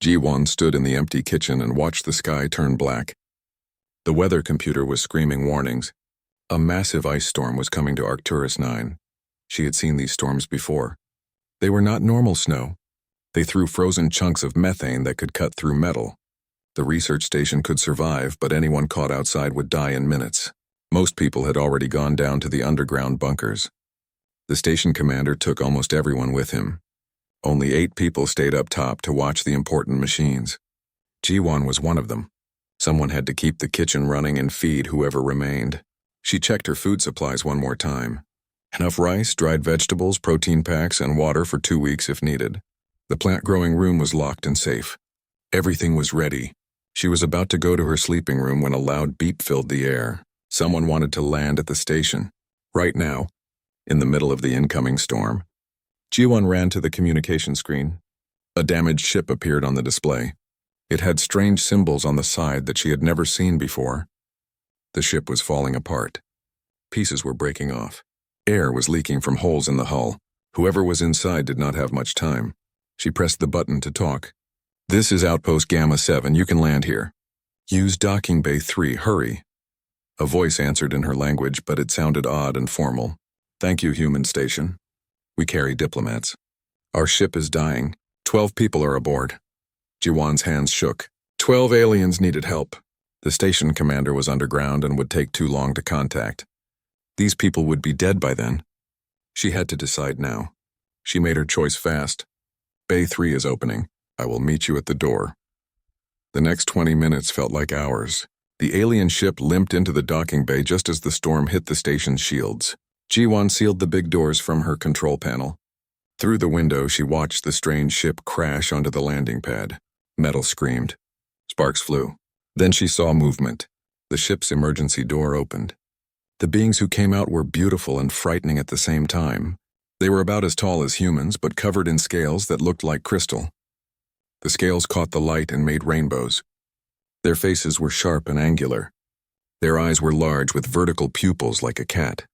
Ji-won stood in the empty kitchen and watched the sky turn black. The weather computer was screaming warnings. A massive ice storm was coming to Arcturus 9. She had seen these storms before. They were not normal snow. They threw frozen chunks of methane that could cut through metal. The research station could survive, but anyone caught outside would die in minutes. Most people had already gone down to the underground bunkers. The station commander took almost everyone with him. Only 8 people stayed up top to watch the important machines. Ji-won was one of them. Someone had to keep the kitchen running and feed whoever remained. She checked her food supplies one more time. Enough rice, dried vegetables, protein packs, and water for 2 weeks if needed. The plant-growing room was locked and safe. Everything was ready. She was about to go to her sleeping room when a loud beep filled the air. Someone wanted to land at the station. Right now, in the middle of the incoming storm. Ji-won ran to the communication screen. A damaged ship appeared on the display. It had strange symbols on the side that she had never seen before. The ship was falling apart. Pieces were breaking off. Air was leaking from holes in the hull. Whoever was inside did not have much time. She pressed the button to talk. "This is Outpost Gamma 7. You can land here. Use Docking Bay 3. Hurry." A voice answered in her language, but it sounded odd and formal. "Thank you, human station. We carry diplomats. Our ship is dying. 12 people are aboard." Ji-won's hands shook. 12 aliens needed help. The station commander was underground and would take too long to contact. These people would be dead by then. She had to decide now. She made her choice fast. "Bay 3 is opening. I will meet you at the door." The next 20 minutes felt like hours. The alien ship limped into the docking bay just as the storm hit the station's shields. Ji-won sealed the big doors from her control panel. Through the window, she watched the strange ship crash onto the landing pad. Metal screamed. Sparks flew. Then she saw movement. The ship's emergency door opened. The beings who came out were beautiful and frightening at the same time. They were about as tall as humans, but covered in scales that looked like crystal. The scales caught the light and made rainbows. Their faces were sharp and angular. Their eyes were large with vertical pupils like a cat.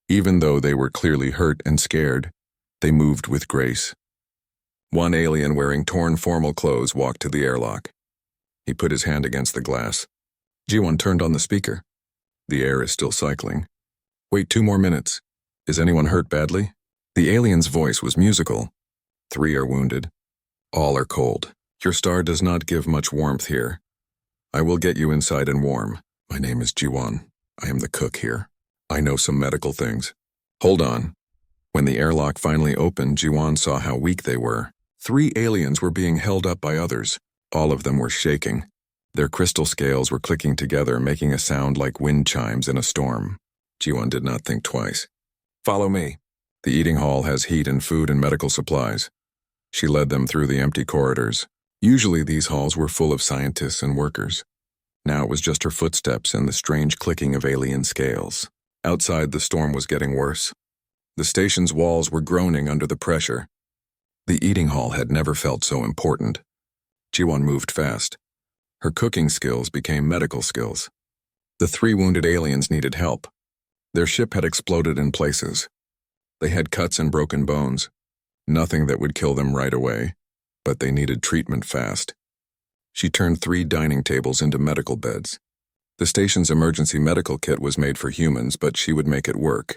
Even though they were clearly hurt and scared, they moved with grace. One alien wearing torn formal clothes walked to the airlock. He put his hand against the glass. Ji-won turned on the speaker. "The air is still cycling. Wait 2 more minutes. Is anyone hurt badly?" The alien's voice was musical. 3 are wounded. All are cold. Your star does not give much warmth here. I will get you inside and warm. My name is Ji-won. I am the cook here. I know some medical things. Hold on. When the airlock finally opened, Ji-won saw how weak they were. 3 aliens were being held up by others. All of them were shaking. Their crystal scales were clicking together, making a sound like wind chimes in a storm. Ji-won did not think twice. "Follow me. The eating hall has heat and food and medical supplies." She led them through the empty corridors. Usually these halls were full of scientists and workers. Now it was just her footsteps and the strange clicking of alien scales. Outside, the storm was getting worse. The station's walls were groaning under the pressure. The eating hall had never felt so important. Ji-won moved fast. Her cooking skills became medical skills. The 3 wounded aliens needed help. Their ship had exploded in places. They had cuts and broken bones. Nothing that would kill them right away, but they needed treatment fast. She turned 3 dining tables into medical beds. The station's emergency medical kit was made for humans, but she would make it work.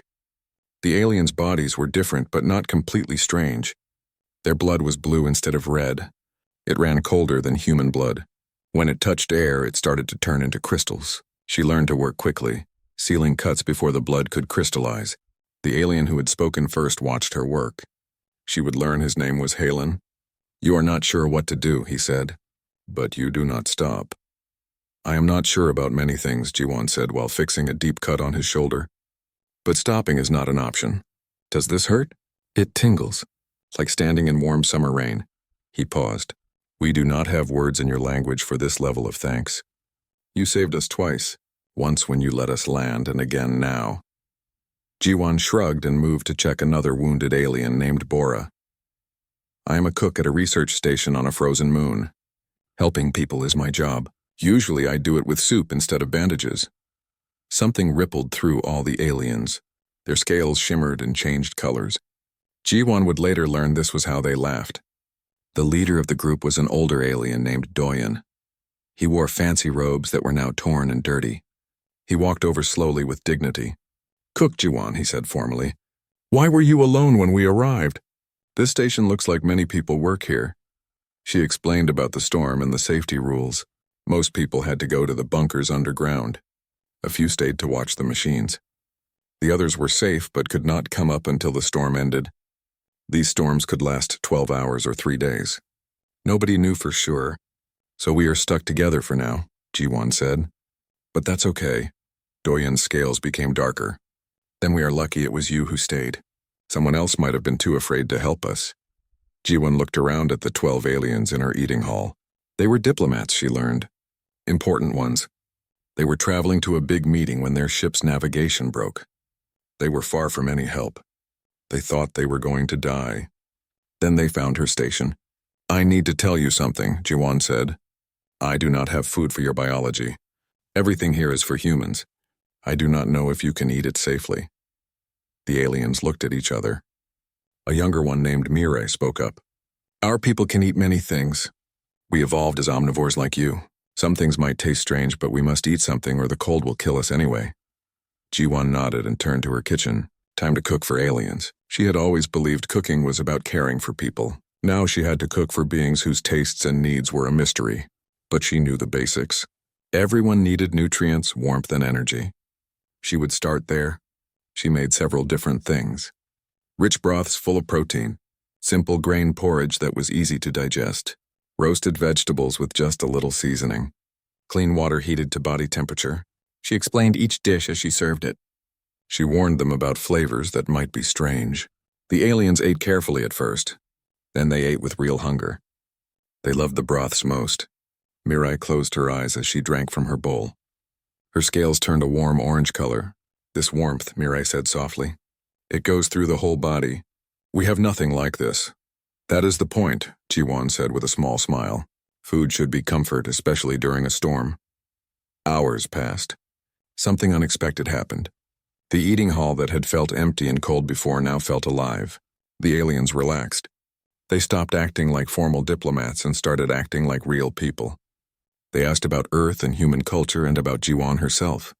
The aliens' bodies were different, but not completely strange. Their blood was blue instead of red. It ran colder than human blood. When it touched air, it started to turn into crystals. She learned to work quickly, sealing cuts before the blood could crystallize. The alien who had spoken first watched her work. She would learn his name was Halen. "You are not sure what to do," he said, "but you do not stop." "I am not sure about many things," Ji-won said while fixing a deep cut on his shoulder. "But stopping is not an option. Does this hurt?" "It tingles, like standing in warm summer rain." He paused. "We do not have words in your language for this level of thanks. You saved us twice, once when you let us land and again now." Ji-won shrugged and moved to check another wounded alien named Bora. "I am a cook at a research station on a frozen moon. Helping people is my job. Usually I do it with soup instead of bandages." Something rippled through all the aliens. Their scales shimmered and changed colors. Ji-won would later learn this was how they laughed. The leader of the group was an older alien named Doyen. He wore fancy robes that were now torn and dirty. He walked over slowly with dignity. "Cook, Jiwan," he said formally. "Why were you alone when we arrived? This station looks like many people work here." She explained about the storm and the safety rules. Most people had to go to the bunkers underground. A few stayed to watch the machines. The others were safe but could not come up until the storm ended. These storms could last 12 hours or 3 days. Nobody knew for sure, so we are stuck together for now, Jiwan said. But that's okay. Doyen's scales became darker. Then we are lucky it was you who stayed. Someone else might have been too afraid to help us. Jiwan looked around at the 12 aliens in her eating hall. They were diplomats, she learned. Important ones. They were traveling to a big meeting when their ship's navigation broke. They were far from any help. They thought they were going to die. Then they found her station. "I need to tell you something," Jiwan said. "I do not have food for your biology. Everything here is for humans. I do not know if you can eat it safely." The aliens looked at each other. A younger one named Mirai spoke up. "Our people can eat many things. We evolved as omnivores like you. Some things might taste strange, but we must eat something or the cold will kill us anyway." Jiwan nodded and turned to her kitchen. Time to cook for aliens. She had always believed cooking was about caring for people. Now she had to cook for beings whose tastes and needs were a mystery. But she knew the basics. Everyone needed nutrients, warmth, and energy. She would start there. She made several different things. Rich broths full of protein, simple grain porridge that was easy to digest, roasted vegetables with just a little seasoning, clean water heated to body temperature. She explained each dish as she served it. She warned them about flavors that might be strange. The aliens ate carefully at first. Then they ate with real hunger. They loved the broths most. Mirai closed her eyes as she drank from her bowl. Her scales turned a warm orange color. "This warmth," Mirai said softly. "It goes through the whole body. We have nothing like this." "That is the point," Jiwan said with a small smile. "Food should be comfort, especially during a storm." Hours passed. Something unexpected happened. The eating hall that had felt empty and cold before now felt alive. The aliens relaxed. They stopped acting like formal diplomats and started acting like real people. They asked about Earth and human culture and about Jiwan herself.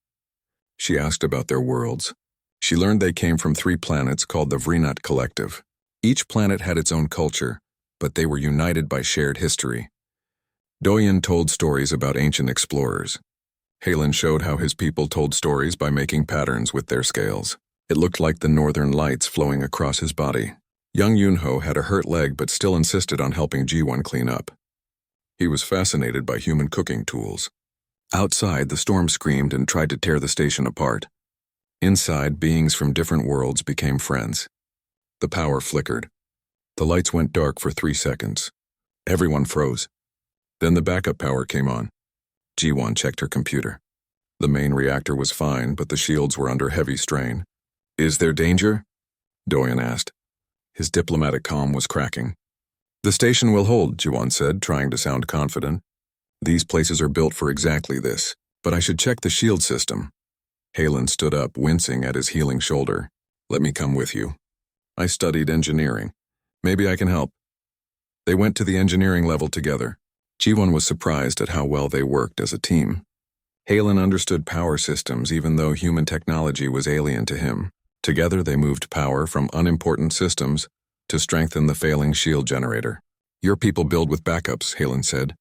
She asked about their worlds. She learned they came from 3 planets called the Vrinat Collective. Each planet had its own culture, but they were united by shared history. Doyen told stories about ancient explorers. Halen showed how his people told stories by making patterns with their scales. It looked like the northern lights flowing across his body. Young Yunho had a hurt leg but still insisted on helping Jiwan clean up. He was fascinated by human cooking tools. Outside, the storm screamed and tried to tear the station apart. Inside, beings from different worlds became friends. The power flickered. The lights went dark for 3 seconds. Everyone froze. Then the backup power came on. Jiwan checked her computer. The main reactor was fine, but the shields were under heavy strain. "Is there danger?" Doyen asked. His diplomatic calm was cracking. "The station will hold," Jiwan said, trying to sound confident. "These places are built for exactly this, but I should check the shield system." Halen stood up, wincing at his healing shoulder. "Let me come with you. I studied engineering. Maybe I can help." They went to the engineering level together. Jiwan was surprised at how well they worked as a team. Halen understood power systems even though human technology was alien to him. Together they moved power from unimportant systems to strengthen the failing shield generator. "Your people build with backups," Halen said.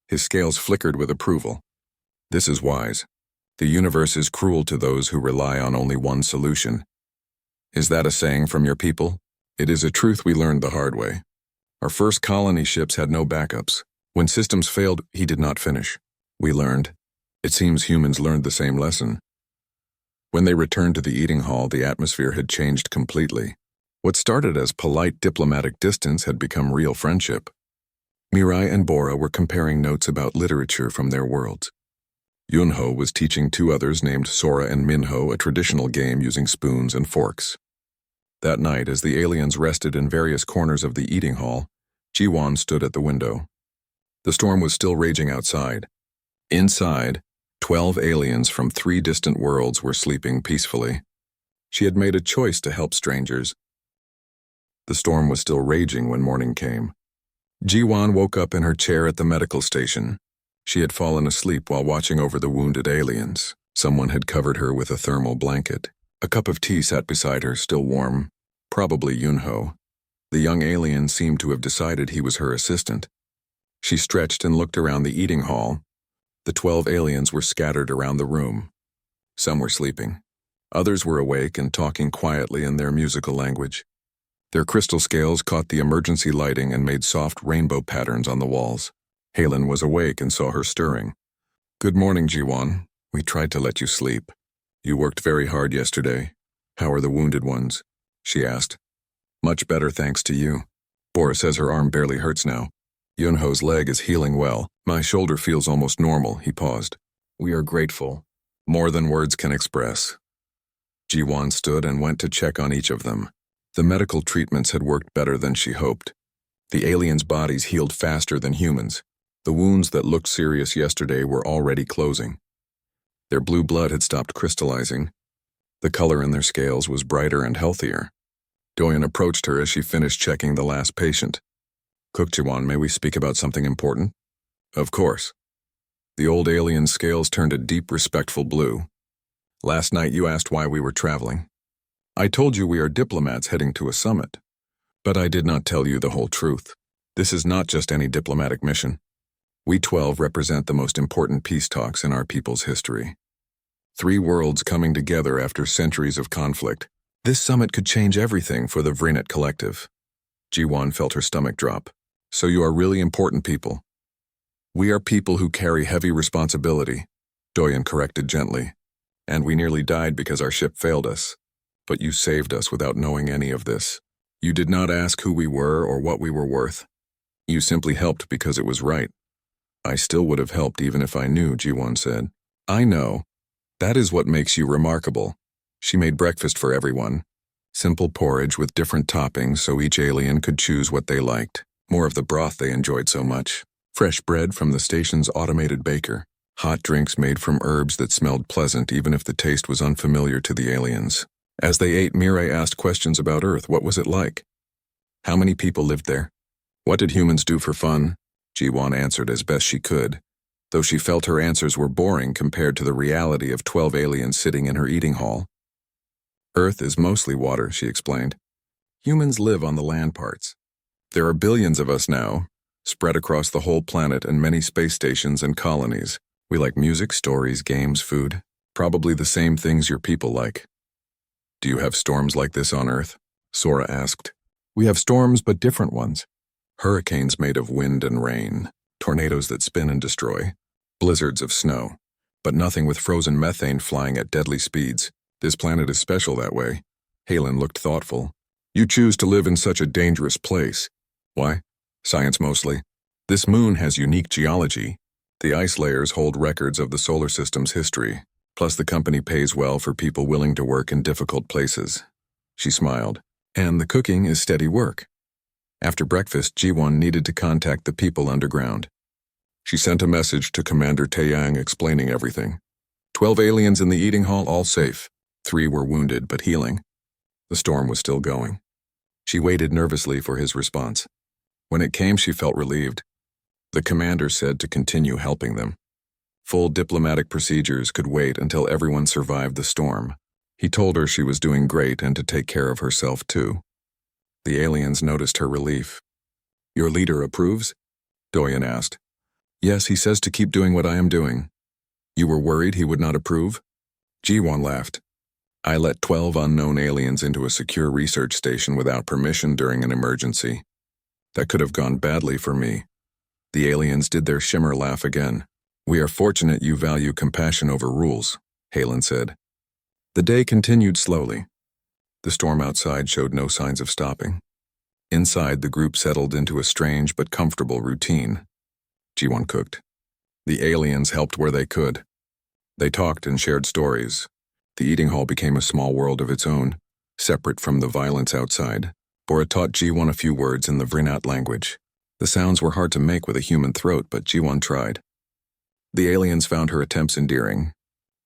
His scales flickered with approval. "This is wise. The universe is cruel to those who rely on only one solution." "Is that a saying from your people?" "It is a truth we learned the hard way. Our first colony ships had no backups. When systems failed, he did not finish. We learned. It seems humans learned the same lesson." When they returned to the eating hall, the atmosphere had changed completely. What started as polite diplomatic distance had become real friendship. Mirai and Bora were comparing notes about literature from their worlds. Yunho was teaching 2 others named Sora and Minho a traditional game using spoons and forks. That night, as the aliens rested in various corners of the eating hall, Jiwan stood at the window. The storm was still raging outside. Inside, 12 aliens from 3 distant worlds were sleeping peacefully. She had made a choice to help strangers. The storm was still raging when morning came. Jiwan woke up in her chair at the medical station. She had fallen asleep while watching over the wounded aliens. Someone had covered her with a thermal blanket. A cup of tea sat beside her, still warm. Probably Yunho. The young alien seemed to have decided he was her assistant. She stretched and looked around the eating hall. The 12 aliens were scattered around the room. Some were sleeping. Others were awake and talking quietly in their musical language. Their crystal scales caught the emergency lighting and made soft rainbow patterns on the walls. Halen was awake and saw her stirring. "Good morning, Jiwan. We tried to let you sleep. You worked very hard yesterday. How are the wounded ones?" she asked. "Much better thanks to you. Bora says her arm barely hurts now. Yunho's leg is healing well. My shoulder feels almost normal," he paused. "We are grateful. More than words can express." Jiwan stood and went to check on each of them. The medical treatments had worked better than she hoped. The aliens' bodies healed faster than humans. The wounds that looked serious yesterday were already closing. Their blue blood had stopped crystallizing. The color in their scales was brighter and healthier. Doyen approached her as she finished checking the last patient. "Cook Jiwan, may we speak about something important?" "Of course." The old alien's scales turned a deep, respectful blue. "Last night you asked why we were traveling. I told you we are diplomats heading to a summit. But I did not tell you the whole truth. This is not just any diplomatic mission. We 12 represent the most important peace talks in our people's history. 3 worlds coming together after centuries of conflict. This summit could change everything for the Vrinet Collective." Jiwan felt her stomach drop. "So you are really important people." "We are people who carry heavy responsibility," Doyen corrected gently. "And we nearly died because our ship failed us. But you saved us without knowing any of this. You did not ask who we were or what we were worth. You simply helped because it was right." "I still would have helped even if I knew," Jiwan said. "I know. That is what makes you remarkable." She made breakfast for everyone. Simple porridge with different toppings so each alien could choose what they liked. More of the broth they enjoyed so much. Fresh bread from the station's automated baker. Hot drinks made from herbs that smelled pleasant even if the taste was unfamiliar to the aliens. As they ate, Mirai asked questions about Earth. What was it like? How many people lived there? What did humans do for fun? Jiwan answered as best she could, though she felt her answers were boring compared to the reality of 12 aliens sitting in her eating hall. Earth is mostly water, she explained. Humans live on the land parts. There are billions of us now, spread across the whole planet and many space stations and colonies. We like music, stories, games, food. Probably the same things your people like. "Do you have storms like this on Earth?" Sora asked. "We have storms, but different ones. Hurricanes made of wind and rain, tornadoes that spin and destroy, blizzards of snow, but nothing with frozen methane flying at deadly speeds. This planet is special that way." Halen looked thoughtful. "You choose to live in such a dangerous place. Why? Science mostly. This moon has unique geology. The ice layers hold records of the solar system's history. Plus the company pays well for people willing to work in difficult places." She smiled. "And the cooking is steady work." After breakfast, Jiwon needed to contact the people underground. She sent a message to Commander Taeyang explaining everything. 12 aliens in the eating hall, all safe. 3 were wounded but healing. The storm was still going. She waited nervously for his response. When it came, she felt relieved. The commander said to continue helping them. Full diplomatic procedures could wait until everyone survived the storm. He told her she was doing great and to take care of herself too. The aliens noticed her relief. "Your leader approves?" Doyen asked. "Yes, he says to keep doing what I am doing." "You were worried he would not approve?" Jiwon laughed. "I let 12 unknown aliens into a secure research station without permission during an emergency. That could have gone badly for me." The aliens did their shimmer laugh again. "We are fortunate you value compassion over rules," Halen said. The day continued slowly. The storm outside showed no signs of stopping. Inside, the group settled into a strange but comfortable routine. Jiwon cooked. The aliens helped where they could. They talked and shared stories. The eating hall became a small world of its own, separate from the violence outside. Bora taught Jiwon a few words in the Vrinat language. The sounds were hard to make with a human throat, but Jiwon tried. The aliens found her attempts endearing.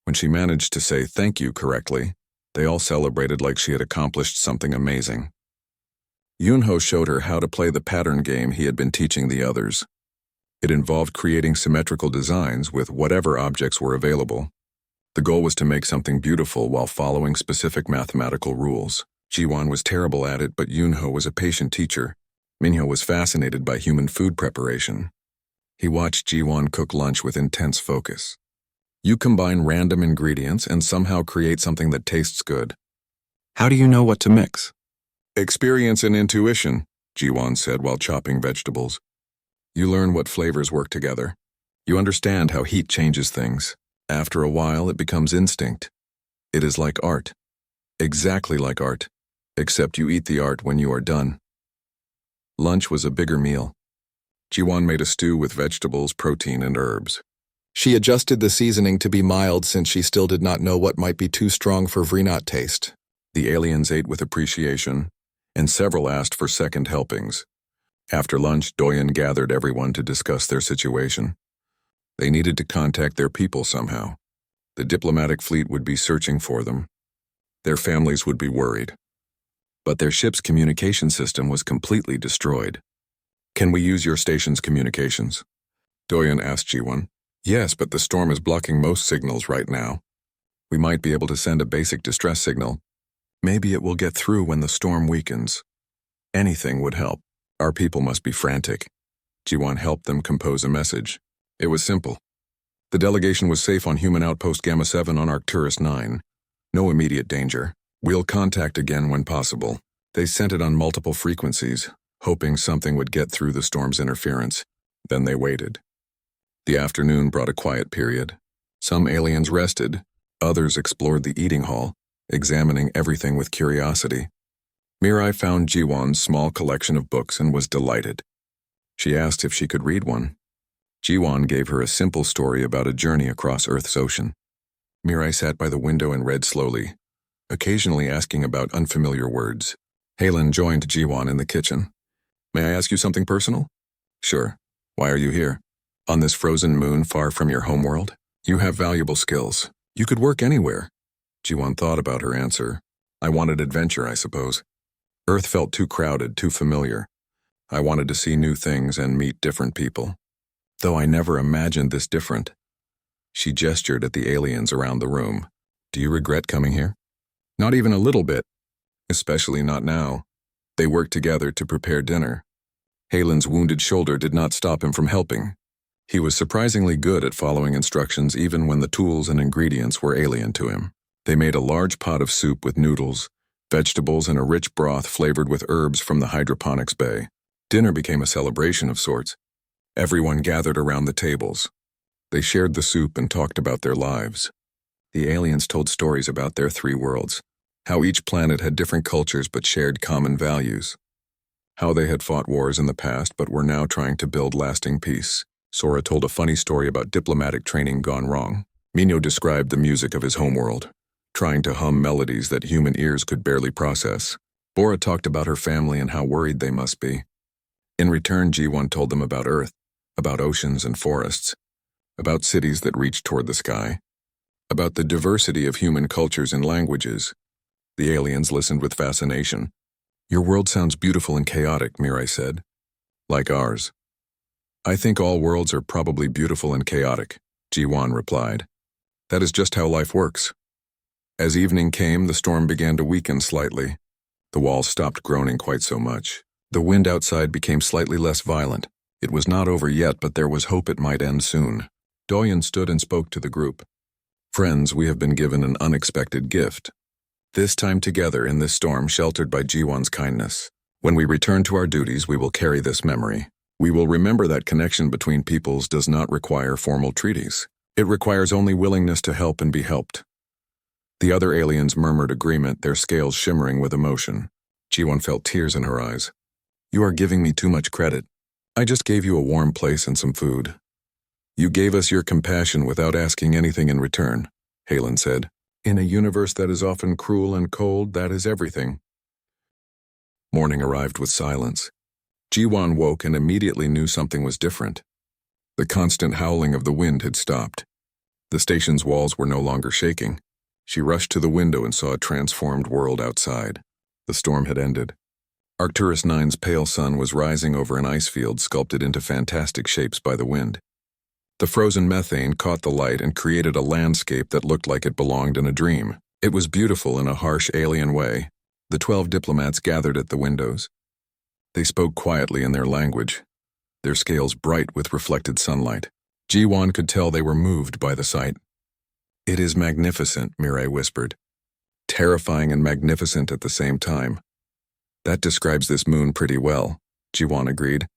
When she managed to say thank you correctly, they all celebrated like she had accomplished something amazing. Yunho showed her how to play the pattern game he had been teaching the others. It involved creating symmetrical designs with whatever objects were available. The goal was to make something beautiful while following specific mathematical rules. Jiwon was terrible at it, but Yunho was a patient teacher. Minho was fascinated by human food preparation. He watched Jiwon cook lunch with intense focus. You combine random ingredients and somehow create something that tastes good. How do you know what to mix? Experience and intuition, Jiwon said while chopping vegetables. You learn what flavors work together. You understand how heat changes things. After a while, it becomes instinct. It is like art. Exactly like art, except you eat the art when you are done. Lunch was a bigger meal. Jiwon made a stew with vegetables, protein, and herbs. She adjusted the seasoning to be mild since she still did not know what might be too strong for Vrinot taste. The aliens ate with appreciation, and several asked for second helpings. After lunch, Doyen gathered everyone to discuss their situation. They needed to contact their people somehow. The diplomatic fleet would be searching for them. Their families would be worried. But their ship's communication system was completely destroyed. Can we use your station's communications? Doyen asked Jiwon. Yes, but the storm is blocking most signals right now. We might be able to send a basic distress signal. Maybe it will get through when the storm weakens. Anything would help. Our people must be frantic. Jiwon helped them compose a message. It was simple. The delegation was safe on human outpost Gamma 7 on Arcturus 9. No immediate danger. We'll contact again when possible. They sent it on multiple frequencies, hoping something would get through the storm's interference. Then they waited. The afternoon brought a quiet period. Some aliens rested, others explored the eating hall, examining everything with curiosity. Mirai found Jiwon's small collection of books and was delighted. She asked if she could read one. Jiwon gave her a simple story about a journey across Earth's ocean. Mirai sat by the window and read slowly, occasionally asking about unfamiliar words. Halen joined Jiwon in the kitchen. May I ask you something personal? Sure. Why are you here? On this frozen moon far from your homeworld? You have valuable skills. You could work anywhere. Jiwon thought about her answer. I wanted adventure, I suppose. Earth felt too crowded, too familiar. I wanted to see new things and meet different people. Though I never imagined this different. She gestured at the aliens around the room. Do you regret coming here? Not even a little bit. Especially not now. They worked together to prepare dinner. Halen's wounded shoulder did not stop him from helping. He was surprisingly good at following instructions even when the tools and ingredients were alien to him. They made a large pot of soup with noodles, vegetables, and a rich broth flavored with herbs from the hydroponics bay. Dinner became a celebration of sorts. Everyone gathered around the tables. They shared the soup and talked about their lives. The aliens told stories about their 3 worlds, how each planet had different cultures but shared common values, how they had fought wars in the past but were now trying to build lasting peace. Sora told a funny story about diplomatic training gone wrong. Minho described the music of his homeworld, trying to hum melodies that human ears could barely process. Bora talked about her family and how worried they must be. In return, Jiwon told them about Earth, about oceans and forests, about cities that reached toward the sky, about the diversity of human cultures and languages. The aliens listened with fascination. Your world sounds beautiful and chaotic, Mirai said. Like ours. I think all worlds are probably beautiful and chaotic, Jiwon replied. That is just how life works. As evening came, the storm began to weaken slightly. The walls stopped groaning quite so much. The wind outside became slightly less violent. It was not over yet, but there was hope it might end soon. Doyen stood and spoke to the group. Friends, we have been given an unexpected gift. This time together in this storm sheltered by Jiwon's kindness. When we return to our duties, we will carry this memory. We will remember that connection between peoples does not require formal treaties. It requires only willingness to help and be helped. The other aliens murmured agreement, their scales shimmering with emotion. Jiwon felt tears in her eyes. You are giving me too much credit. I just gave you a warm place and some food. You gave us your compassion without asking anything in return, Halen said. In a universe that is often cruel and cold, that is everything. Morning arrived with silence. Jiwon woke and immediately knew something was different. The constant howling of the wind had stopped. The station's walls were no longer shaking. She rushed to the window and saw a transformed world outside. The storm had ended. Arcturus IX's pale sun was rising over an ice field sculpted into fantastic shapes by the wind. The frozen methane caught the light and created a landscape that looked like it belonged in a dream. It was beautiful in a harsh alien way. The 12 diplomats gathered at the windows. They spoke quietly in their language, their scales bright with reflected sunlight. Ji-won could tell they were moved by the sight. "It is magnificent," Mireille whispered. "Terrifying and magnificent at the same time." "That describes this moon pretty well," Ji-won agreed.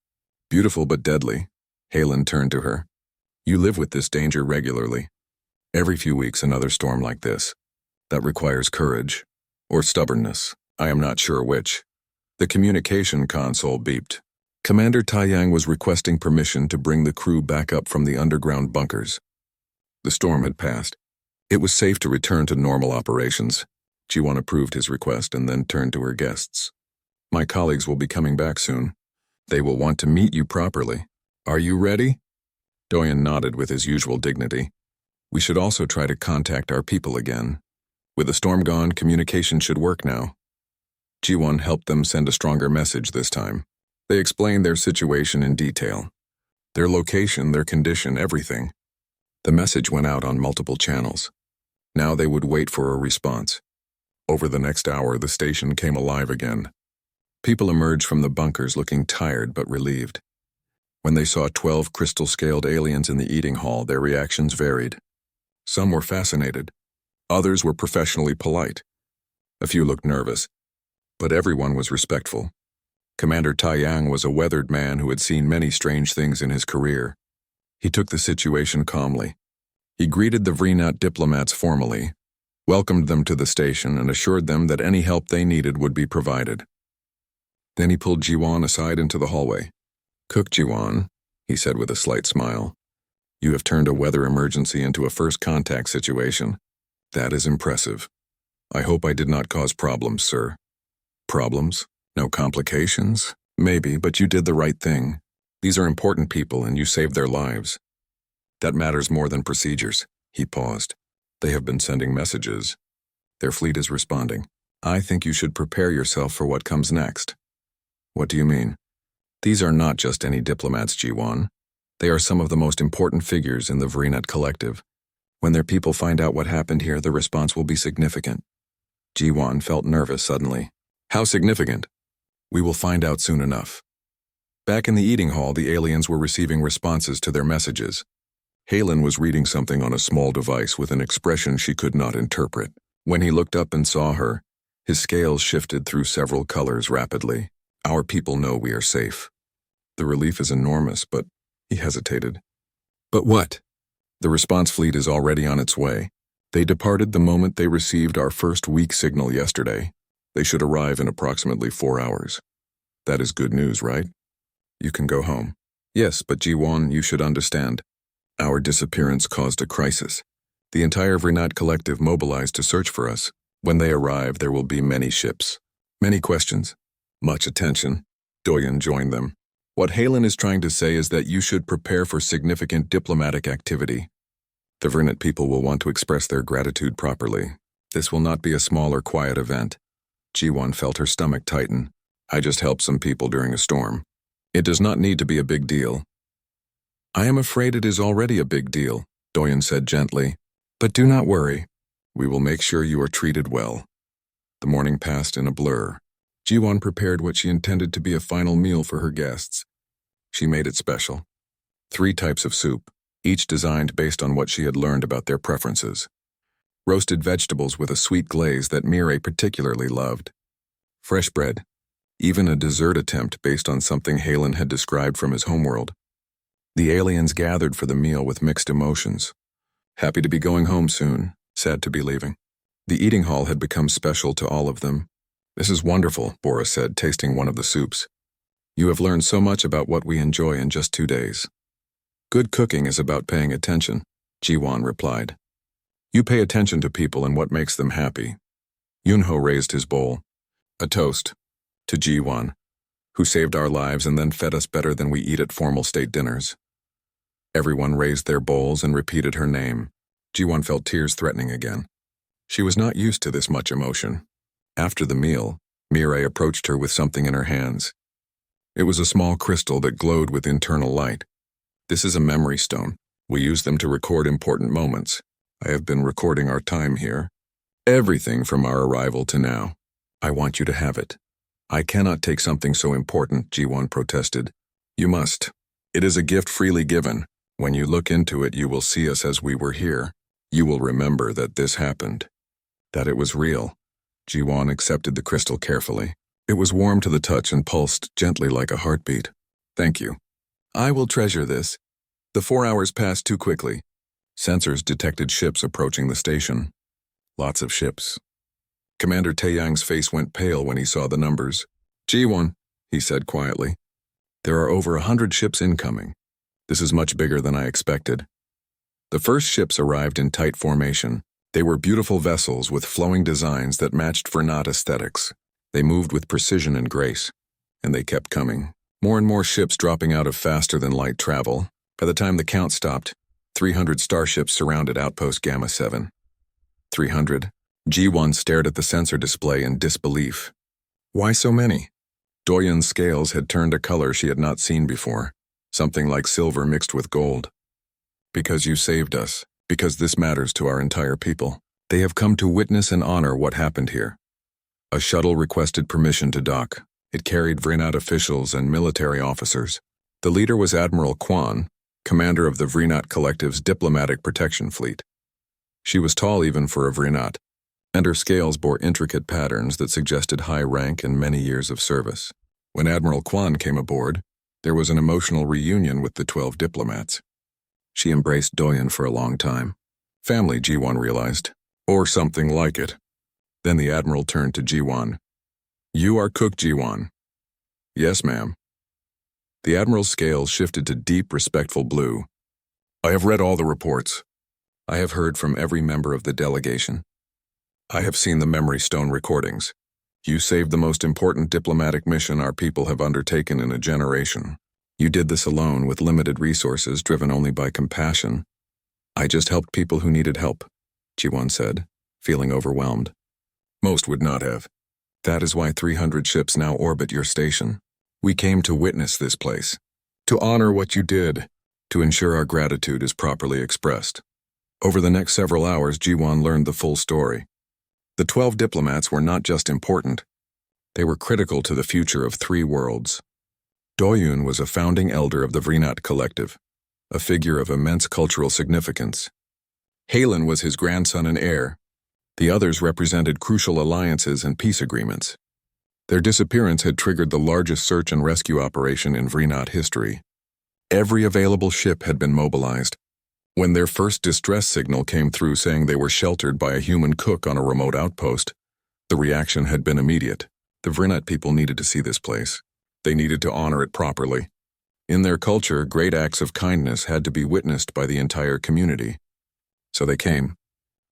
"Beautiful but deadly." Halen turned to her. "You live with this danger regularly. Every few weeks another storm like this. That requires courage. Or stubbornness. I am not sure which." The communication console beeped. Commander Taiyang was requesting permission to bring the crew back up from the underground bunkers. The storm had passed. It was safe to return to normal operations. Ji-won approved his request and then turned to her guests. "My colleagues will be coming back soon. They will want to meet you properly. Are you ready?" Doyen nodded with his usual dignity. "We should also try to contact our people again. With the storm gone, communication should work now." Ji-won helped them send a stronger message this time. They explained their situation in detail. Their location, their condition, everything. The message went out on multiple channels. Now they would wait for a response. Over the next hour, the station came alive again. People emerged from the bunkers looking tired but relieved. When they saw 12 crystal-scaled aliens in the eating hall, their reactions varied. Some were fascinated. Others were professionally polite. A few looked nervous. But everyone was respectful. Commander Taiyang was a weathered man who had seen many strange things in his career. He took the situation calmly. He greeted the Vrinat diplomats formally, welcomed them to the station, and assured them that any help they needed would be provided. Then he pulled Ji-won aside into the hallway. "Cook, Ji-won," he said with a slight smile. "You have turned a weather emergency into a first contact situation. That is impressive. I hope I did not cause problems, sir." "Problems? No complications? Maybe, but you did the right thing. These are important people and you saved their lives. That matters more than procedures." He paused. "They have been sending messages. Their fleet is responding. I think you should prepare yourself for what comes next." "What do you mean?" "These are not just any diplomats, Ji-won. They are some of the most important figures in the Vrinat collective. When their people find out what happened here, the response will be significant." Ji-won felt nervous suddenly. "How significant?" "We will find out soon enough." Back in the eating hall, the aliens were receiving responses to their messages. Halen was reading something on a small device with an expression she could not interpret. When he looked up and saw her, his scales shifted through several colors rapidly. "Our people know we are safe." The relief is enormous, but he hesitated. "But what?" "The response fleet is already on its way. They departed the moment they received our first weak signal yesterday. They should arrive in approximately 4 hours. That is good news, right? You can go home." "Yes, but Ji-won, you should understand. Our disappearance caused a crisis. The entire Vrinat collective mobilized to search for us. When they arrive, there will be many ships. Many questions. Much attention." Doyen joined them. "What Halen is trying to say is that you should prepare for significant diplomatic activity. The Vrinat people will want to express their gratitude properly. This will not be a small or quiet event." Ji-won felt her stomach tighten. "I just helped some people during a storm. It does not need to be a big deal." "I am afraid it is already a big deal," Doyen said gently. "But do not worry. We will make sure you are treated well." The morning passed in a blur. Ji-won prepared what she intended to be a final meal for her guests. She made it special. 3 types of soup, each designed based on what she had learned about their preferences. Roasted vegetables with a sweet glaze that Mireille particularly loved. Fresh bread. Even a dessert attempt based on something Halen had described from his homeworld. The aliens gathered for the meal with mixed emotions. Happy to be going home soon, sad to be leaving. The eating hall had become special to all of them. "This is wonderful," Boris said, tasting one of the soups. "You have learned so much about what we enjoy in just 2 days." "Good cooking is about paying attention," Ji-won replied. "You pay attention to people and what makes them happy." Yunho raised his bowl. "A toast to Ji-won, who saved our lives and then fed us better than we eat at formal state dinners." Everyone raised their bowls and repeated her name. Ji-won felt tears threatening again. She was not used to this much emotion. After the meal, Mireille approached her with something in her hands. It was a small crystal that glowed with internal light. This is a memory stone. We use them to record important moments. I have been recording our time here. Everything from our arrival to now. I want you to have it. I cannot take something so important, Ji-won protested. You must. It is a gift freely given. When you look into it, you will see us as we were here. You will remember that this happened. That it was real. Ji-won accepted the crystal carefully. It was warm to the touch and pulsed gently like a heartbeat. Thank you. I will treasure this. The 4 hours passed too quickly. Sensors detected ships approaching the station. Lots of ships. Commander Taeyang's face went pale when he saw the numbers. Ji-won, he said quietly. There are over 100 ships incoming. This is much bigger than I expected. The first ships arrived in tight formation. They were beautiful vessels with flowing designs that matched Vernat aesthetics. They moved with precision and grace. And they kept coming. More and more ships dropping out of faster-than-light travel. By the time the count stopped, 300 starships surrounded Outpost Gamma 7. 300. Ji-won stared at the sensor display in disbelief. Why so many? Doyen's scales had turned a color she had not seen before, something like silver mixed with gold. Because you saved us, because this matters to our entire people. They have come to witness and honor what happened here. A shuttle requested permission to dock. It carried Vrinat officials and military officers. The leader was Admiral Kwan, commander of the Vrinat Collective's diplomatic protection fleet. She was tall even for a Vrinat, and her scales bore intricate patterns that suggested high rank and many years of service. When Admiral Kwan came aboard, there was an emotional reunion with the 12 diplomats. She embraced Doyen for a long time. Family, Ji-won realized. Or something like it. Then the Admiral turned to Ji-won. You are Cook Ji-won. Yes, ma'am. The Admiral's scales shifted to deep, respectful blue. I have read all the reports. I have heard from every member of the delegation. I have seen the memory stone recordings. You saved the most important diplomatic mission our people have undertaken in a generation. You did this alone with limited resources driven only by compassion. I just helped people who needed help, Ji-won said, feeling overwhelmed. Most would not have. That is why 300 ships now orbit your station. We came to witness this place, to honor what you did, to ensure our gratitude is properly expressed. Over the next several hours, Ji-won learned the full story. The 12 diplomats were not just important. They were critical to the future of 3 worlds. Doyun was a founding elder of the Vrinat Collective, a figure of immense cultural significance. Halen was his grandson and heir. The others represented crucial alliances and peace agreements. Their disappearance had triggered the largest search and rescue operation in Vrinat history. Every available ship had been mobilized. When their first distress signal came through saying they were sheltered by a human cook on a remote outpost, the reaction had been immediate. The Vrinat people needed to see this place. They needed to honor it properly. In their culture, great acts of kindness had to be witnessed by the entire community. So they came.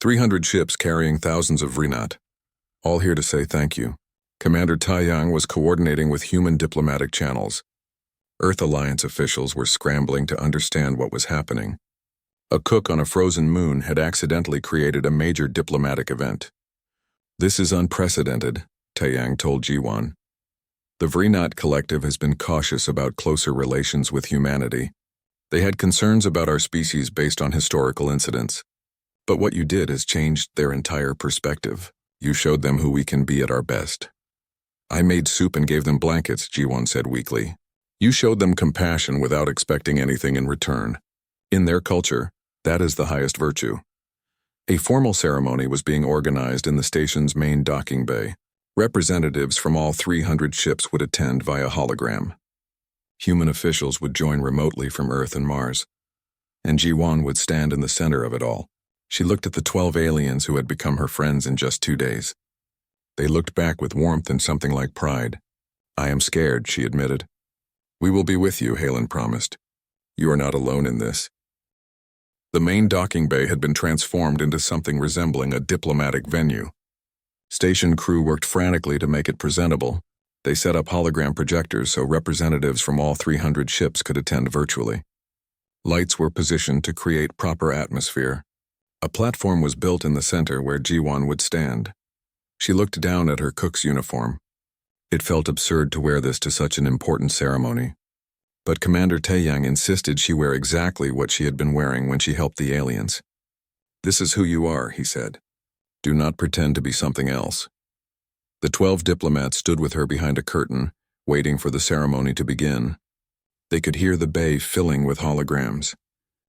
300 ships carrying thousands of Vrinat. All here to say thank you. Commander Taeyang was coordinating with human diplomatic channels. Earth Alliance officials were scrambling to understand what was happening. A cook on a frozen moon had accidentally created a major diplomatic event. This is unprecedented, Taeyang told Ji-won. The Vrinat Collective has been cautious about closer relations with humanity. They had concerns about our species based on historical incidents. But what you did has changed their entire perspective. You showed them who we can be at our best. I made soup and gave them blankets, Ji-won said weakly. You showed them compassion without expecting anything in return. In their culture, that is the highest virtue. A formal ceremony was being organized in the station's main docking bay. Representatives from all 300 ships would attend via hologram. Human officials would join remotely from Earth and Mars. And Ji-won would stand in the center of it all. She looked at the 12 aliens who had become her friends in just 2 days. They looked back with warmth and something like pride. I am scared, she admitted. We will be with you, Halen promised. You are not alone in this. The main docking bay had been transformed into something resembling a diplomatic venue. Station crew worked frantically to make it presentable. They set up hologram projectors so representatives from all 300 ships could attend virtually. Lights were positioned to create proper atmosphere. A platform was built in the center where Ji-won would stand. She looked down at her cook's uniform. It felt absurd to wear this to such an important ceremony. But Commander Taeyang insisted she wear exactly what she had been wearing when she helped the aliens. "This is who you are," he said. "Do not pretend to be something else." The 12 diplomats stood with her behind a curtain, waiting for the ceremony to begin. They could hear the bay filling with holograms.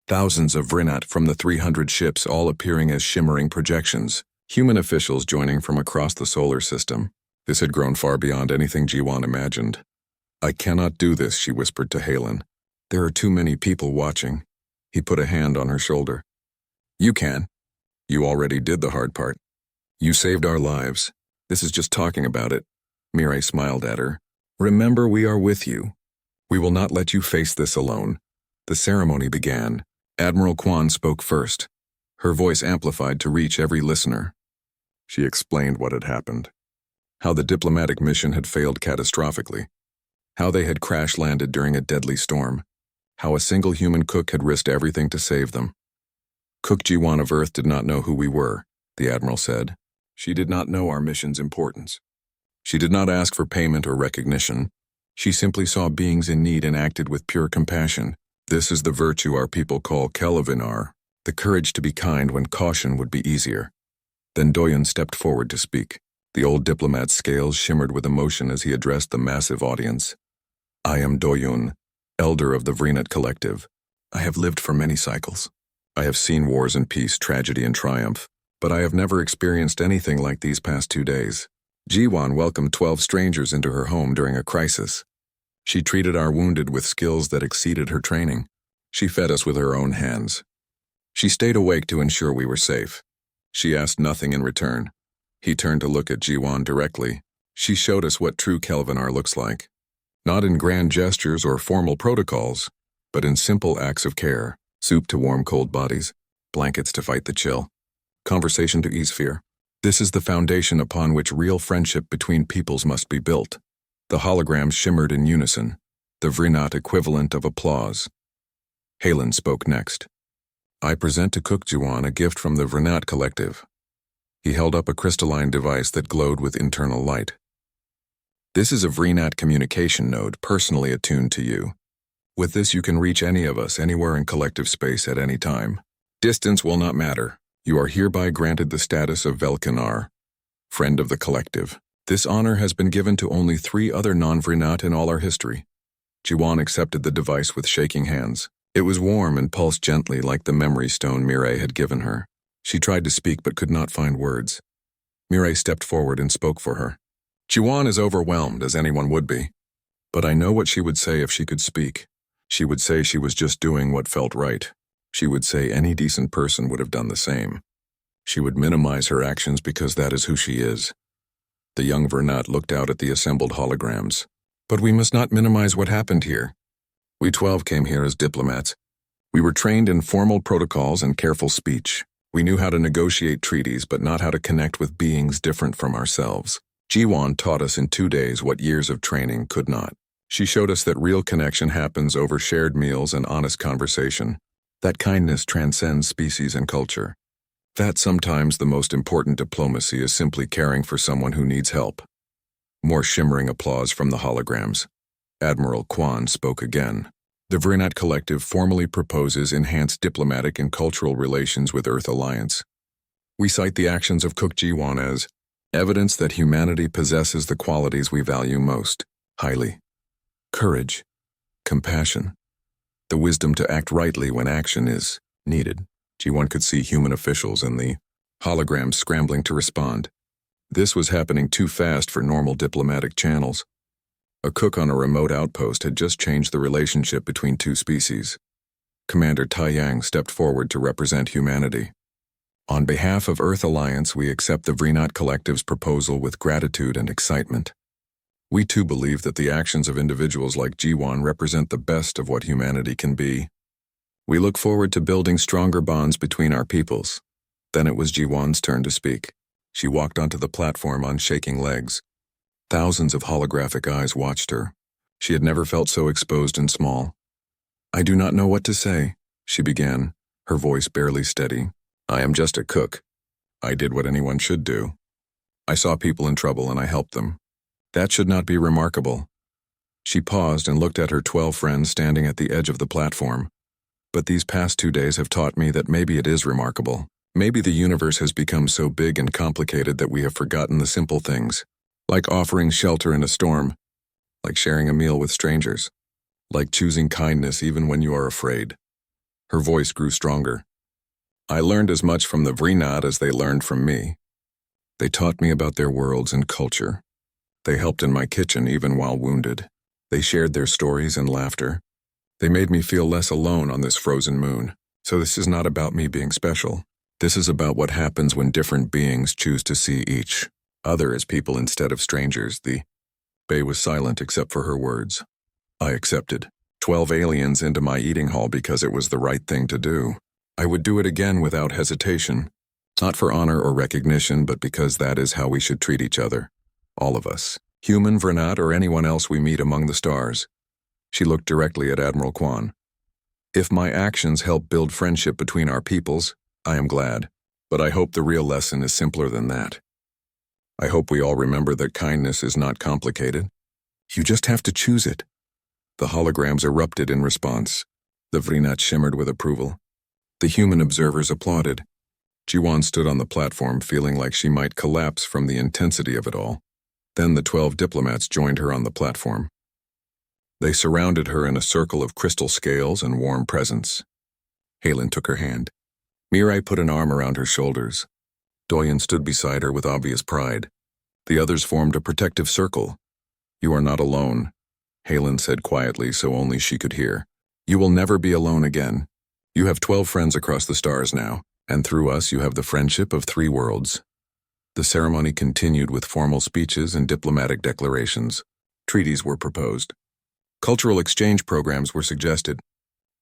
Thousands of Vrinat from the 300 ships all appearing as shimmering projections, human officials joining from across the solar system. This had grown far beyond anything Jiwan imagined. "I cannot do this," she whispered to Halen. "There are too many people watching." He put a hand on her shoulder. "You can. You already did the hard part. You saved our lives. This is just talking about it." Mirai smiled at her. "Remember, we are with you. We will not let you face this alone." The ceremony began. Admiral Kwan spoke first. Her voice amplified to reach every listener. She explained what had happened. How the diplomatic mission had failed catastrophically. How they had crash-landed during a deadly storm. How a single human cook had risked everything to save them. "Cook Jiwan of Earth did not know who we were," the Admiral said. "She did not know our mission's importance. She did not ask for payment or recognition. She simply saw beings in need and acted with pure compassion. This is the virtue our people call Kelvinar, the courage to be kind when caution would be easier." Then Doyun stepped forward to speak. The old diplomat's scales shimmered with emotion as he addressed the massive audience. "I am Doyun, elder of the Vrinat Collective. I have lived for many cycles. I have seen wars and peace, tragedy and triumph, but I have never experienced anything like these past 2 days. Jiwan welcomed 12 strangers into her home during a crisis. She treated our wounded with skills that exceeded her training. She fed us with her own hands. She stayed awake to ensure we were safe. She asked nothing in return." He turned to look at Jiwan directly. "She showed us what true Kelvinar looks like. Not in grand gestures or formal protocols, but in simple acts of care. Soup to warm cold bodies, blankets to fight the chill, conversation to ease fear. This is the foundation upon which real friendship between peoples must be built." The holograms shimmered in unison, the Vrinat equivalent of applause. Halen spoke next. "I present to Cook Jiwan a gift from the Vrinat Collective." He held up a crystalline device that glowed with internal light. "This is a Vrinat communication node personally attuned to you. With this you can reach any of us anywhere in collective space at any time. Distance will not matter. You are hereby granted the status of Velkanar, friend of the collective. This honor has been given to only 3 other non-Vrinat in all our history." Jiwan accepted the device with shaking hands. It was warm and pulsed gently like the memory stone Mirai had given her. She tried to speak but could not find words. Mirai stepped forward and spoke for her. "Jiwan is overwhelmed, as anyone would be. But I know what she would say if she could speak. She would say she was just doing what felt right. She would say any decent person would have done the same. She would minimize her actions because that is who she is." The young Vernat looked out at the assembled holograms. "But we must not minimize what happened here. We 12 came here as diplomats. We were trained in formal protocols and careful speech. We knew how to negotiate treaties, but not how to connect with beings different from ourselves. Jiwan taught us in 2 days what years of training could not. She showed us that real connection happens over shared meals and honest conversation. That kindness transcends species and culture. That sometimes the most important diplomacy is simply caring for someone who needs help." More shimmering applause from the holograms. Admiral Kwan spoke again. "The Vrinat Collective formally proposes enhanced diplomatic and cultural relations with Earth Alliance. We cite the actions of Cook Jiwan as evidence that humanity possesses the qualities we value most, highly. Courage, compassion, the wisdom to act rightly when action is needed." Jiwan could see human officials and the holograms scrambling to respond. This was happening too fast for normal diplomatic channels. A cook on a remote outpost had just changed the relationship between 2 species. Commander Taeyang stepped forward to represent humanity. "On behalf of Earth Alliance, we accept the Vrinat Collective's proposal with gratitude and excitement. We too believe that the actions of individuals like Jiwan represent the best of what humanity can be. We look forward to building stronger bonds between our peoples." Then it was Jiwan's turn to speak. She walked onto the platform on shaking legs. Thousands of holographic eyes watched her. She had never felt so exposed and small. "I do not know what to say," she began, her voice barely steady. "I am just a cook. I did what anyone should do. I saw people in trouble and I helped them. That should not be remarkable. She paused and looked at her 12 friends standing at the edge of the platform. But these past 2 days have taught me that maybe it is remarkable. Maybe the universe has become so big and complicated that we have forgotten the simple things, like offering shelter in a storm, like sharing a meal with strangers, like choosing kindness even when you are afraid. Her voice grew stronger. I learned as much from the Vrinat as they learned from me. They taught me about their worlds and culture. They helped in my kitchen even while wounded. They shared their stories and laughter. They made me feel less alone on this frozen moon. So this is not about me being special. This is about what happens when different beings choose to see each other as people instead of strangers. The Bay was silent except for her words. I accepted 12 aliens into my eating hall because it was the right thing to do. I would do it again without hesitation, not for honor or recognition, but because that is how we should treat each other. All of us, human, Vrinat, or anyone else we meet among the stars. She looked directly at Admiral Kwan. If my actions help build friendship between our peoples, I am glad, but I hope the real lesson is simpler than that. I hope we all remember that kindness is not complicated. You just have to choose it. The holograms erupted in response. The Vrinat shimmered with approval. The human observers applauded. Jiwan stood on the platform feeling like she might collapse from the intensity of it all. Then the 12 diplomats joined her on the platform. They surrounded her in a circle of crystal scales and warm presence. Halen took her hand. Mirai put an arm around her shoulders. Doyen stood beside her with obvious pride. The others formed a protective circle. You are not alone, Halen said quietly so only she could hear. You will never be alone again. You have 12 friends across the stars now, and through us you have the friendship of 3 worlds. The ceremony continued with formal speeches and diplomatic declarations. Treaties were proposed. Cultural exchange programs were suggested.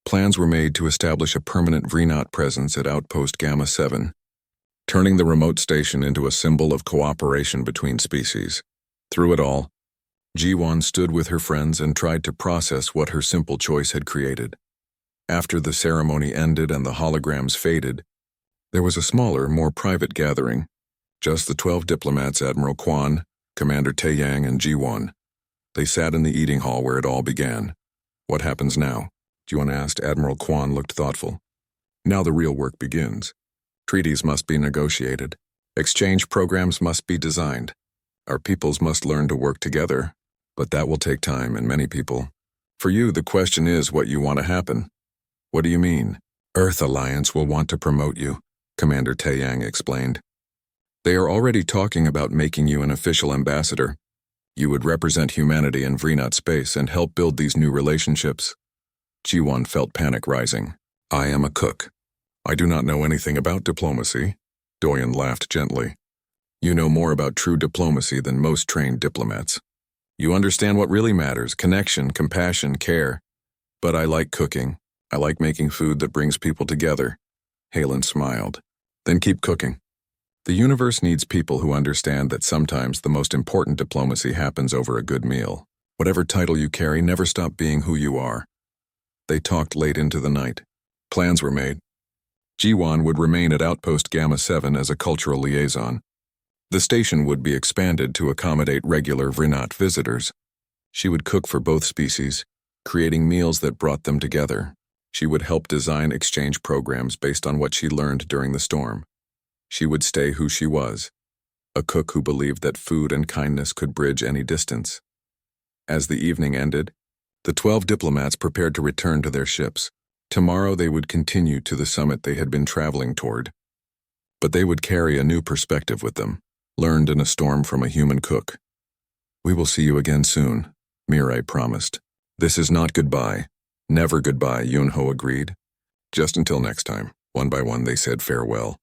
Plans were made to establish a permanent Vrinat presence at Outpost Gamma 7, turning the remote station into a symbol of cooperation between species. Through it all, Jiwan stood with her friends and tried to process what her simple choice had created. After the ceremony ended and the holograms faded, there was a smaller, more private gathering. Just the 12 diplomats, Admiral Kwan, Commander Taeyang, and Jiwan. They sat in the eating hall where it all began. What happens now? Jiwan asked. Admiral Kwan looked thoughtful. Now the real work begins. Treaties must be negotiated. Exchange programs must be designed. Our peoples must learn to work together, but that will take time and many people. For you, the question is what you want to happen. What do you mean? Earth Alliance will want to promote you, Commander Taeyang explained. They are already talking about making you an official ambassador. You would represent humanity in Vrinat space and help build these new relationships. Jiwan felt panic rising. I am a cook. I do not know anything about diplomacy. Doyen laughed gently. You know more about true diplomacy than most trained diplomats. You understand what really matters: connection, compassion, care. But I like cooking. I like making food that brings people together. Halen smiled. Then keep cooking. The universe needs people who understand that sometimes the most important diplomacy happens over a good meal. Whatever title you carry, never stop being who you are. They talked late into the night. Plans were made. Jiwan would remain at Outpost Gamma 7 as a cultural liaison. The station would be expanded to accommodate regular Vrinat visitors. She would cook for both species, creating meals that brought them together. She would help design exchange programs based on what she learned during the storm. She would stay who she was, a cook who believed that food and kindness could bridge any distance. As the evening ended, the 12 diplomats prepared to return to their ships. Tomorrow they would continue to the summit they had been traveling toward. But they would carry a new perspective with them, learned in a storm from a human cook. We will see you again soon, Mirai promised. This is not goodbye. Never goodbye, Yunho agreed. Just until next time. One by one they said farewell.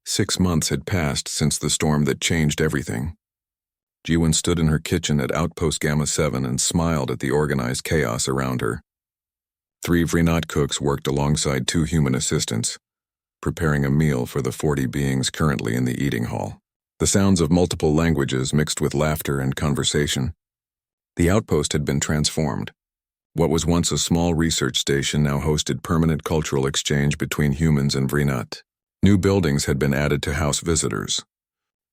6 months had passed since the storm that changed everything. Jiwan stood in her kitchen at Outpost Gamma 7 and smiled at the organized chaos around her. 3 Vrinat cooks worked alongside 2 human assistants, preparing a meal for the 40 beings currently in the eating hall. The sounds of multiple languages mixed with laughter and conversation. The outpost had been transformed. What was once a small research station now hosted permanent cultural exchange between humans and Vrinat. New buildings had been added to house visitors.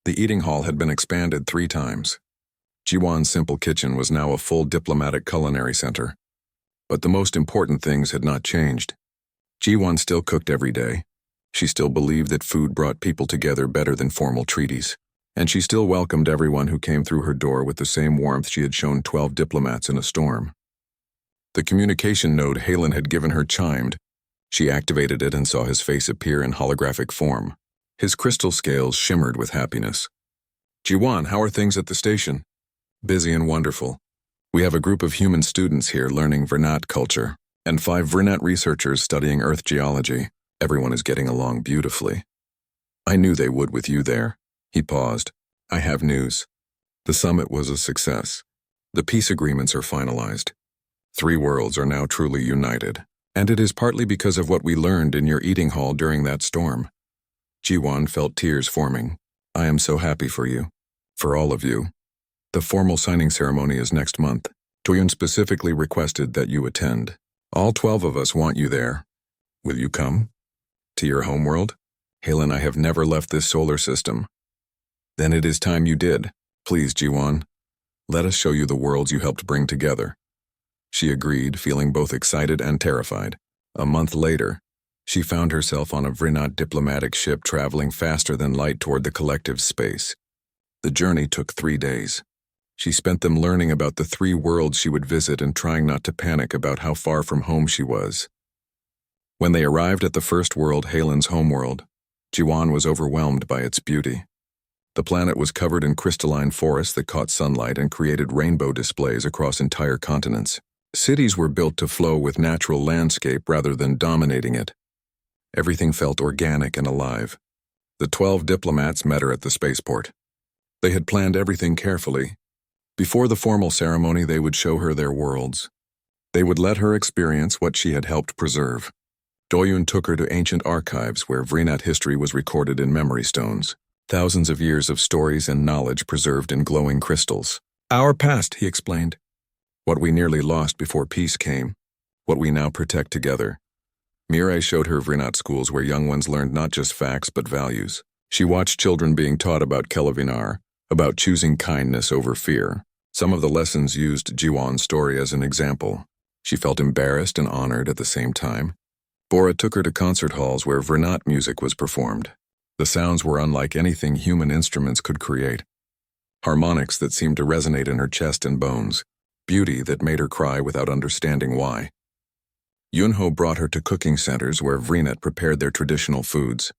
The eating hall had been expanded 3 times. Jiwan's simple kitchen was now a full diplomatic culinary center. But the most important things had not changed. Jiwan still cooked every day. She still believed that food brought people together better than formal treaties. And she still welcomed everyone who came through her door with the same warmth she had shown 12 diplomats in a storm. The communication node Halen had given her chimed. She activated it and saw his face appear in holographic form. His crystal scales shimmered with happiness. Jiwan, how are things at the station? Busy and wonderful. We have a group of human students here learning Vernat culture, and 5 Vernat researchers studying Earth geology. Everyone is getting along beautifully. I knew they would with you there. He paused. I have news. The summit was a success. The peace agreements are finalized. 3 worlds are now truly united, and it is partly because of what we learned in your eating hall during that storm. Jiwan felt tears forming. I am so happy for you. For all of you. The formal signing ceremony is next month. Toyun specifically requested that you attend. All 12 of us want you there. Will you come? To your homeworld? Halen, I have never left this solar system. Then it is time you did. Please, Jiwan. Let us show you the worlds you helped bring together. She agreed, feeling both excited and terrified. A month later, she found herself on a Vrinat diplomatic ship traveling faster than light toward the collective's space. The journey took 3 days. She spent them learning about the 3 worlds she would visit and trying not to panic about how far from home she was. When they arrived at the first world, Halen's homeworld, Jiwan was overwhelmed by its beauty. The planet was covered in crystalline forests that caught sunlight and created rainbow displays across entire continents. Cities were built to flow with natural landscape rather than dominating it. Everything felt organic and alive. The 12 diplomats met her at the spaceport. They had planned everything carefully. Before the formal ceremony, they would show her their worlds. They would let her experience what she had helped preserve. Doyun took her to ancient archives where Vrinat history was recorded in memory stones. Thousands of years of stories and knowledge preserved in glowing crystals. Our past, he explained. What we nearly lost before peace came. What we now protect together. Mirai showed her Vrinat schools where young ones learned not just facts but values. She watched children being taught about Kelevinar, about choosing kindness over fear. Some of the lessons used Jiwan's story as an example. She felt embarrassed and honored at the same time. Bora took her to concert halls where Vernat music was performed. The sounds were unlike anything human instruments could create. Harmonics that seemed to resonate in her chest and bones. Beauty that made her cry without understanding why. Yunho brought her to cooking centers where Vrinat prepared their traditional foods.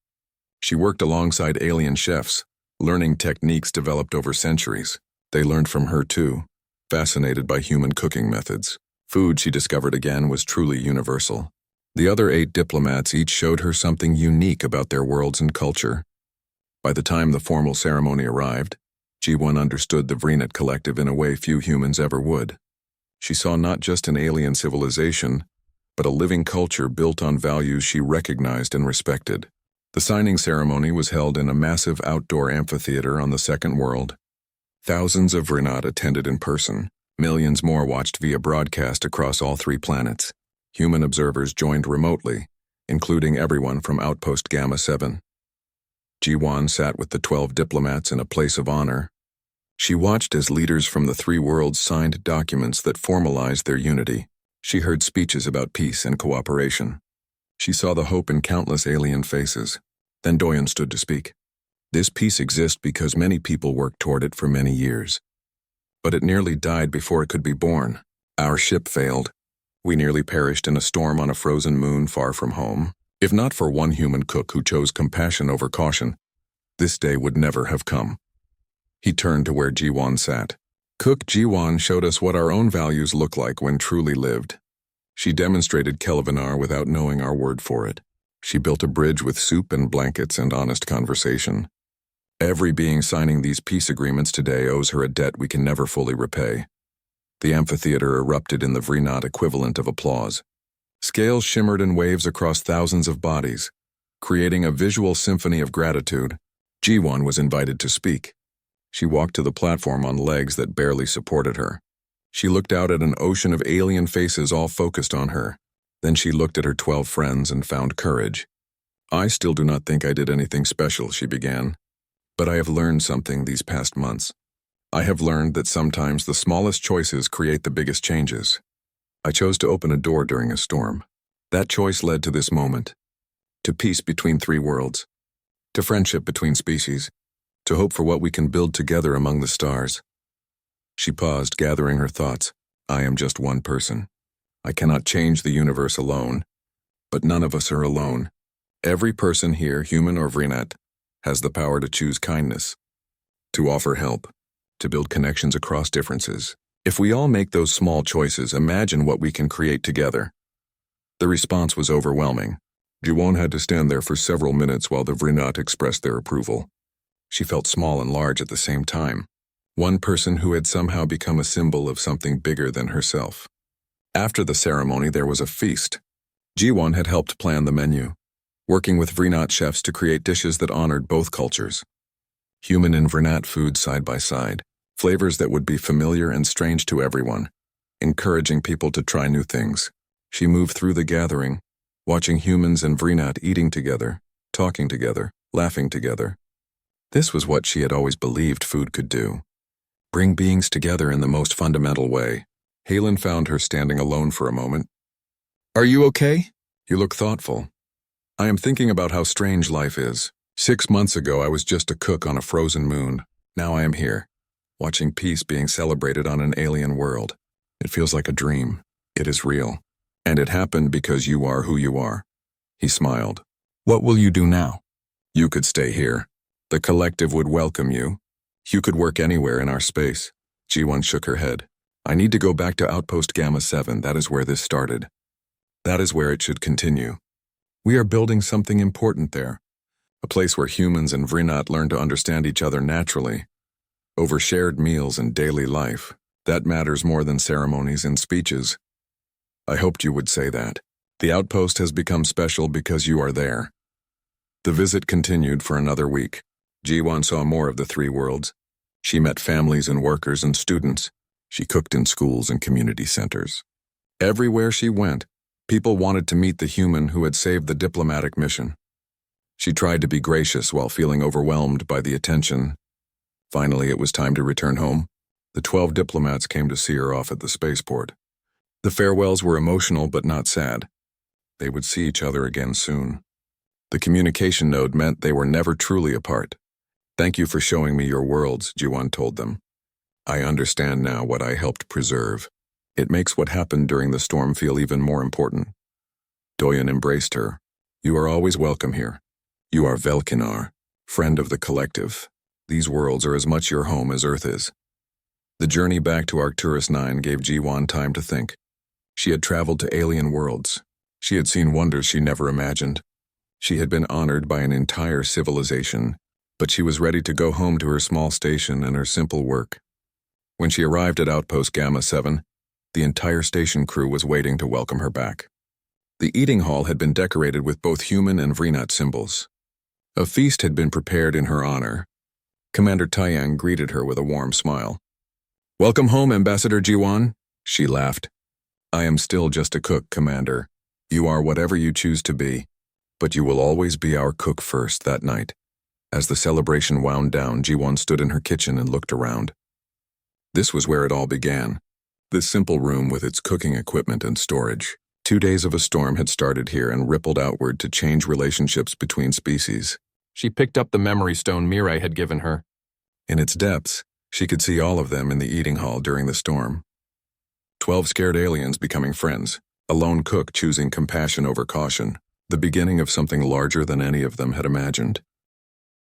She worked alongside alien chefs, learning techniques developed over centuries. They learned from her too, fascinated by human cooking methods. Food, she discovered again, was truly universal. The other 8 diplomats each showed her something unique about their worlds and culture. By the time the formal ceremony arrived, Jiwan understood the Vrinat collective in a way few humans ever would. She saw not just an alien civilization, but a living culture built on values she recognized and respected. The signing ceremony was held in a massive outdoor amphitheater on the second world. Thousands of Vrinat attended in person. Millions more watched via broadcast across all 3 planets. Human observers joined remotely, including everyone from Outpost Gamma 7. Jiwan sat with the 12 diplomats in a place of honor. She watched as leaders from the 3 worlds signed documents that formalized their unity. She heard speeches about peace and cooperation. She saw the hope in countless alien faces. Then Doyen stood to speak. This peace exists because many people worked toward it for many years. But it nearly died before it could be born. Our ship failed. We nearly perished in a storm on a frozen moon far from home. If not for one human cook who chose compassion over caution, this day would never have come. He turned to where Jiwan sat. Cook Jiwan showed us what our own values look like when truly lived. She demonstrated Kelevinar without knowing our word for it. She built a bridge with soup and blankets and honest conversation. Every being signing these peace agreements today owes her a debt we can never fully repay. The amphitheater erupted in the Vrinat equivalent of applause. Scales shimmered in waves across thousands of bodies, creating a visual symphony of gratitude. Jiwan was invited to speak. She walked to the platform on legs that barely supported her. She looked out at an ocean of alien faces all focused on her. Then she looked at her 12 friends and found courage. I still do not think I did anything special, she began. But I have learned something these past months. I have learned that sometimes the smallest choices create the biggest changes. I chose to open a door during a storm. That choice led to this moment. To peace between three worlds. To friendship between species. To hope for what we can build together among the stars. She paused, gathering her thoughts. I am just one person. I cannot change the universe alone. But none of us are alone. Every person here, human or Vrinat, has the power to choose kindness, to offer help, to build connections across differences. If we all make those small choices, imagine what we can create together. The response was overwhelming. Jiwon had to stand there for several minutes while the Vrinat expressed their approval. She felt small and large at the same time. One person who had somehow become a symbol of something bigger than herself. After the ceremony, there was a feast. Jiwon had helped plan the menu, working with Vrinat chefs to create dishes that honored both cultures. Human and Vrinat food side by side, flavors that would be familiar and strange to everyone, encouraging people to try new things. She moved through the gathering, watching humans and Vrinat eating together, talking together, laughing together. This was what she had always believed food could do. Bring beings together in the most fundamental way. Halen found her standing alone for a moment. Are you okay? You look thoughtful. I am thinking about how strange life is. 6 months ago, I was just a cook on a frozen moon. Now I am here, watching peace being celebrated on an alien world. It feels like a dream. It is real. And it happened because you are who you are. He smiled. What will you do now? You could stay here. The collective would welcome you. You could work anywhere in our space. Jiwon shook her head. I need to go back to Outpost Gamma 7. That is where this started. That is where it should continue. We are building something important there. A place where humans and Vrinat learn to understand each other naturally. Over shared meals and daily life. That matters more than ceremonies and speeches. I hoped you would say that. The outpost has become special because you are there. The visit continued for another week. Jiwon saw more of the three worlds. She met families and workers and students. She cooked in schools and community centers. Everywhere she went, people wanted to meet the human who had saved the diplomatic mission. She tried to be gracious while feeling overwhelmed by the attention. Finally, it was time to return home. The 12 diplomats came to see her off at the spaceport. The farewells were emotional but not sad. They would see each other again soon. The communication node meant they were never truly apart. Thank you for showing me your worlds, Jiwon told them. I understand now what I helped preserve. It makes what happened during the storm feel even more important. Doyen embraced her. You are always welcome here. You are Velkinar, friend of the collective. These worlds are as much your home as Earth is. The journey back to Arcturus 9 gave Jiwon time to think. She had traveled to alien worlds. She had seen wonders she never imagined. She had been honored by an entire civilization, but she was ready to go home to her small station and her simple work. When she arrived at Outpost Gamma 7, the entire station crew was waiting to welcome her back. The eating hall had been decorated with both human and Vrinat symbols. A feast had been prepared in her honor. Commander Taiyang greeted her with a warm smile. Welcome home, Ambassador Jiwon, she laughed. I am still just a cook, Commander. You are whatever you choose to be, but you will always be our cook first that night. As the celebration wound down, Jiwon stood in her kitchen and looked around. This was where it all began. This simple room with its cooking equipment and storage. 2 days of a storm had started here and rippled outward to change relationships between species. She picked up the memory stone Mirai had given her. In its depths, she could see all of them in the eating hall during the storm. 12 scared aliens becoming friends, a lone cook choosing compassion over caution, the beginning of something larger than any of them had imagined.